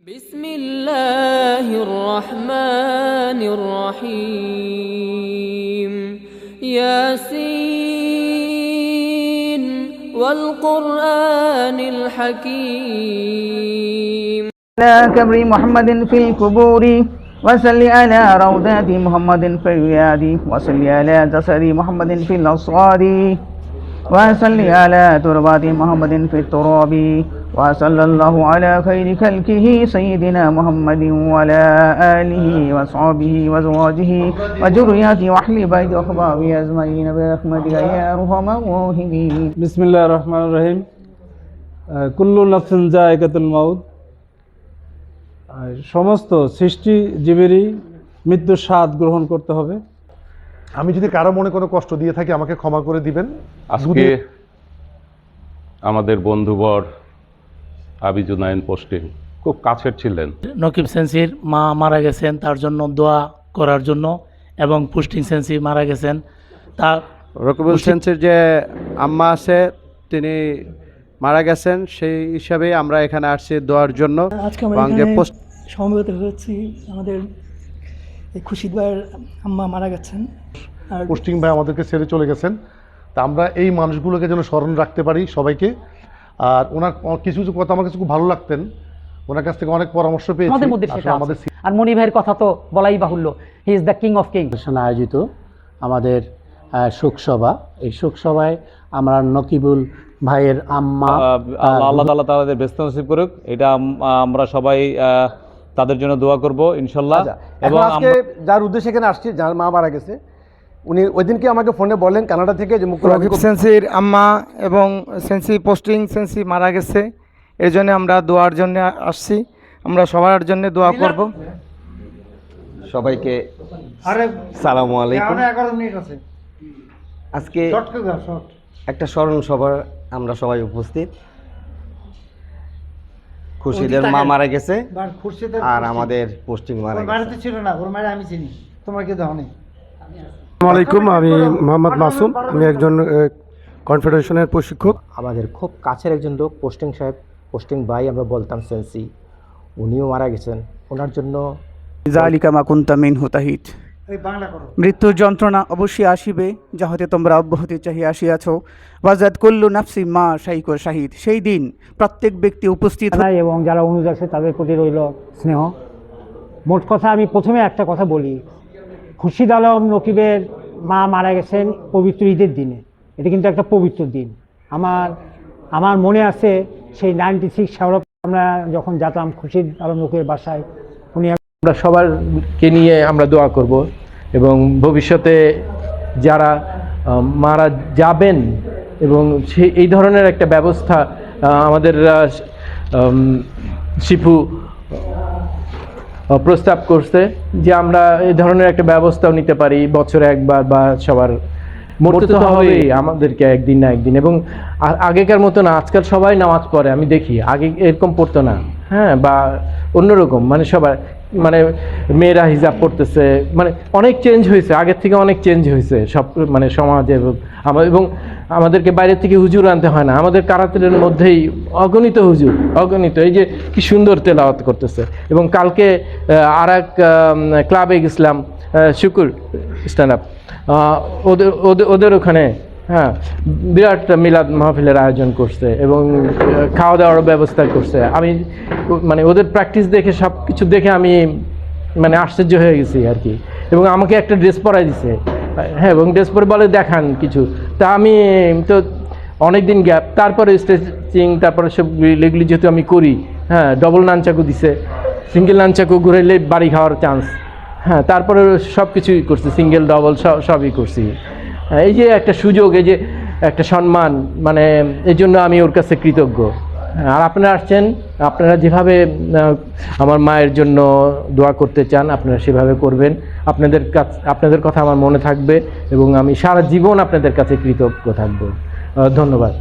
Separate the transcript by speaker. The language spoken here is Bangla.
Speaker 1: বিসমিল্লাহির রহমানির রহিম ইয়াসিন ওয়াল কুরআনিল হাকীম
Speaker 2: على كبر محمد في القبور وصل على روضات محمد في الرياض وصل على جسد محمد في الأصغار وصل على تربات محمد في التراب وصلى الله على خير خلقه سيدنا محمد وعلى آله وصحبه وزواجه وذرياته وأهل بيته وأحبابه أجمعين برحمتك يا أرحم الراحمين.
Speaker 3: بسم الله الرحمن الرحيم. كل نفس ذائقة الموت. সমস্ত সৃষ্টিজীবেরই মৃত্যুর স্বাদ গ্রহণ করতে হবে।
Speaker 4: আমি যদি কারো মনে কোনো কষ্ট দিয়ে থাকি আমাকে ক্ষমা করে দিবেন।
Speaker 5: আজকে আমাদের বন্ধুবর আবিজুনায়ন পোস্টিং খুব কাছের ছিলেন।
Speaker 6: নকিব সেন্সির মা মারা গেছেন, তার জন্য দোয়া করার জন্য, এবং পোস্টিং সেন্সি মারা গেছেন। তার
Speaker 7: রকিবুল সেন্সির যে আম্মা আছে তিনি মারা গেছেন, সেই হিসাবে আমরা এখানে আসছি দোয়ার জন্য।
Speaker 8: আজকে আমরা সমবেত হয়েছি, আমাদের খুশিদ ভাইয়ের আম্মা মারা গেছেন, আর
Speaker 4: পোস্টিং ভাই আমাদেরকে ছেড়ে চলে গেছেন। তা আমরা এই মানুষগুলোকে যেন স্মরণ রাখতে পারি সবাইকে। আর ওনার কিছু কিছু কথা আমার কাছে খুব ভালো লাগতেন, ওনার কাছ থেকে অনেক পরামর্শ পেয়েছি।
Speaker 9: আর মনি ভাইয়ের কথা তো বলাই বাহুল্য, he is the king of king.
Speaker 10: আয়োজিত আমাদের শোকসভা, এই শোকসভায় আমরা নকিবুল ভাইয়ের আম্মা,
Speaker 11: আল্লাহ তাআলা তাদের ব্যস্ত নসিব করুক, এটা আমরা সবাই তাদের জন্য দোয়া করব ইনশাআল্লাহ।
Speaker 7: এবং আজকে যার উদ্দেশ্যে এখানে আসছি, যার মা মারা গেছে, উনি ওই দিনকে আমাকে ফোনে বললেন কানাডা থেকে যে
Speaker 2: রকিব সেন্সির আম্মা এবং সেন্সি পোস্টিং সেন্সি মারা গেছে, এর জন্য আমরা দোয়ার জন্য আসছি। আমরা সবার জন্য দোয়া করব।
Speaker 7: সবাইকে সালামু আলাইকুম। আজকে একটা স্মরণ সভা আমরা সবাই উপস্থিত। খুশিদের মা মারা গেছে আর আমাদের পোস্টিং মারা গেছে।
Speaker 2: ছিল না, ওর মায়ের আমি চিনি, তোমার কি দাও নেই।
Speaker 12: আসসালামু আলাইকুম, আমি মোহাম্মদ মাসুম, আমি একজন কনফেডারেশনের প্রশিক্ষক।
Speaker 10: আমাদের খুব কাছের একজন লোক পোস্টিং সাহেব, পোস্টিং ভাই আমরা বলতাম সেন্সি, উনিও মারা গেছেন। ওনার জন্য
Speaker 2: জালিকা মা কুনতা মিনহু তাহিত, মৃত্যুর যন্ত্রণা অবশ্যই আসিবে, যাহাতে তোমরা অব্যাহতি চাহিয়া আসিয়াছ। ওয়াজাদ কুল্লু নাফসি মা শাইক শাহিদ, সেই দিন প্রত্যেক ব্যক্তি উপস্থিত
Speaker 9: এবং যারা অনুজ আছে তাদের প্রতি রইল স্নেহ। মোট কথা আমি প্রথমে একটা কথা বলি, খুরশিদ আলম নকিবের মা মারা গেছেন পবিত্র ঈদের দিনে। এটা কিন্তু একটা পবিত্র দিন। আমার মনে আছে সেই 96 সালে আমরা যখন যেতাম খুরশিদ আলম নকিবের বাসায়, উনি
Speaker 13: আমরা সবারকে নিয়ে আমরা দোয়া করব এবং ভবিষ্যতে যারা মারা যাবেন এবং এই ধরনের একটা ব্যবস্থা আমাদের শিপু প্রস্তাব করছে যে আমরা এই ধরনের একটা ব্যবস্থাও নিতে পারি বছরে একবার, বা সবার মরতে তো হবেই আমাদেরকে একদিন না একদিন। এবং আগেকার মতো না, আজকাল সবাই নামাজ পড়ে, আমি দেখি আগে এরকম পড়তো না, হ্যাঁ, বা অন্যরকম, মানে সবাই, মানে মেয়েরা হিজাব পড়তেছে, মানে অনেক চেঞ্জ হয়েছে, আগের থেকে অনেক চেঞ্জ হয়েছে সব, মানে সমাজে। এবং আমাদেরকে বাইরে থেকে হুজুর আনতে হয় না, আমাদের কারাতের মধ্যেই অগণিত হুজুর, অগণিত। এই যে কি সুন্দর তেলাওয়াত করতেছে। এবং কালকে আর এক ক্লাবে গেছিলাম, শুকুর স্ট্যান্ড আপ, ওদের ওখানে, হ্যাঁ, বিরাট মিলাদ মাহফিলের আয়োজন করছে এবং খাওয়া দাওয়ার ব্যবস্থা করছে। আমি মানে ওদের প্র্যাকটিস দেখে, সব কিছু দেখে আমি মানে আশ্চর্য হয়ে গেছি আর কি। এবং আমাকে একটা ড্রেস পরাই দিছে, হ্যাঁ, এবং ড্রেস পরে বলে দেখান কিছু। তা আমি তো অনেক দিন গ্যাপ, তারপরে স্ট্রেচিং, তারপরে সব এগুলি যেহেতু আমি করি, হ্যাঁ, ডবল নানচাকু দিছে, সিঙ্গেল নানচাকু ঘুরাইলে বাড়ি খাওয়ার চান্স, হ্যাঁ, তারপরে সব কিছুই করছি, সিঙ্গেল ডবল সবই করছি। এই যে একটা সুযোগ, এই যে একটা সম্মান, মানে এই জন্য আমি ওর কাছে কৃতজ্ঞ। আর আপনারা আসছেন, আপনারা যেভাবে আমার মায়ের জন্য দোয়া করতে চান আপনারা সেভাবে করবেন। আপনাদের কথা আমার মনে থাকবে এবং আমি সারা জীবন আপনাদের কাছে কৃতজ্ঞ থাকব। ধন্যবাদ।